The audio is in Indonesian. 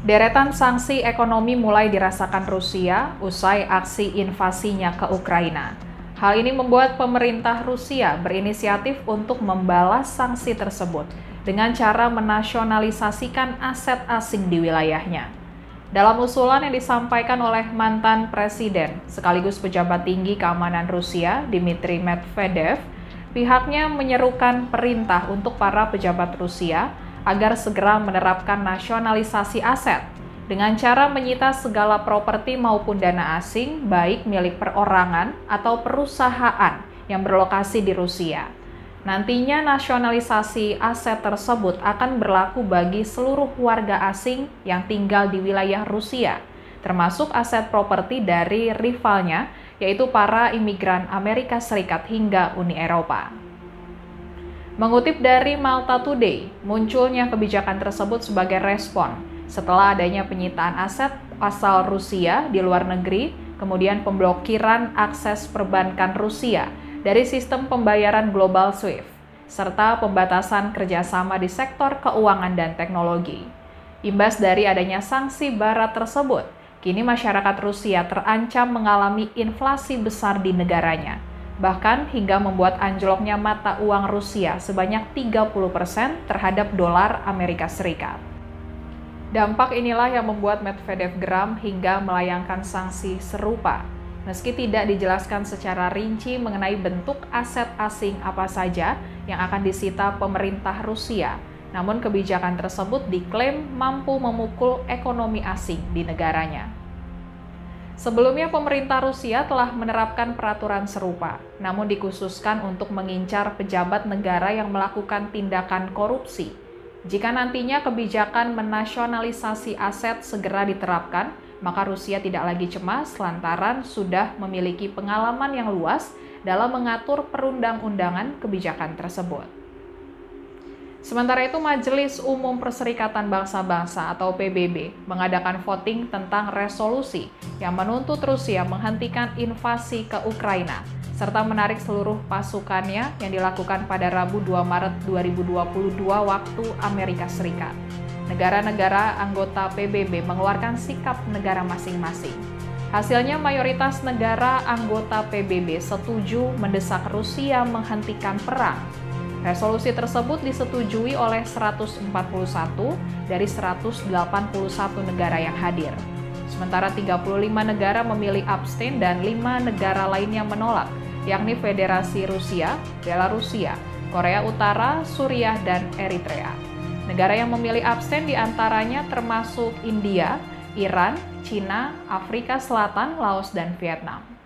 Deretan sanksi ekonomi mulai dirasakan Rusia usai aksi invasinya ke Ukraina. Hal ini membuat pemerintah Rusia berinisiatif untuk membalas sanksi tersebut dengan cara menasionalisasikan aset asing di wilayahnya. Dalam usulan yang disampaikan oleh mantan presiden sekaligus pejabat tinggi keamanan Rusia, Dmitry Medvedev, pihaknya menyerukan perintah untuk para pejabat Rusia agar segera menerapkan nasionalisasi aset dengan cara menyita segala properti maupun dana asing, baik milik perorangan atau perusahaan yang berlokasi di Rusia. Nantinya nasionalisasi aset tersebut akan berlaku bagi seluruh warga asing yang tinggal di wilayah Rusia, termasuk aset properti dari rivalnya, yaitu para imigran Amerika Serikat hingga Uni Eropa. Mengutip dari Malta Today, munculnya kebijakan tersebut sebagai respon setelah adanya penyitaan aset asal Rusia di luar negeri, kemudian pemblokiran akses perbankan Rusia dari sistem pembayaran global SWIFT, serta pembatasan kerjasama di sektor keuangan dan teknologi. Imbas dari adanya sanksi barat tersebut, kini masyarakat Rusia terancam mengalami inflasi besar di negaranya, bahkan hingga membuat anjloknya mata uang Rusia sebanyak 30% terhadap dolar Amerika Serikat. Dampak inilah yang membuat Medvedev geram hingga melayangkan sanksi serupa. Meski tidak dijelaskan secara rinci mengenai bentuk aset asing apa saja yang akan disita pemerintah Rusia, namun kebijakan tersebut diklaim mampu memukul ekonomi asing di negaranya. Sebelumnya, pemerintah Rusia telah menerapkan peraturan serupa, namun dikhususkan untuk mengincar pejabat negara yang melakukan tindakan korupsi. Jika nantinya kebijakan menasionalisasi aset segera diterapkan, maka Rusia tidak lagi cemas lantaran sudah memiliki pengalaman yang luas dalam mengatur perundang-undangan kebijakan tersebut. Sementara itu, Majelis Umum Perserikatan Bangsa-Bangsa atau PBB mengadakan voting tentang resolusi yang menuntut Rusia menghentikan invasi ke Ukraina serta menarik seluruh pasukannya yang dilakukan pada Rabu 2 Maret 2022 waktu Amerika Serikat. Negara-negara anggota PBB mengeluarkan sikap negara masing-masing. Hasilnya, mayoritas negara anggota PBB setuju mendesak Rusia menghentikan perang. Resolusi tersebut disetujui oleh 141 dari 181 negara yang hadir. Sementara 35 negara memilih abstain dan 5 negara lainnya menolak, yakni Federasi Rusia, Belarusia, Korea Utara, Suriah, dan Eritrea. Negara yang memilih abstain diantaranya termasuk India, Iran, Cina, Afrika Selatan, Laos, dan Vietnam.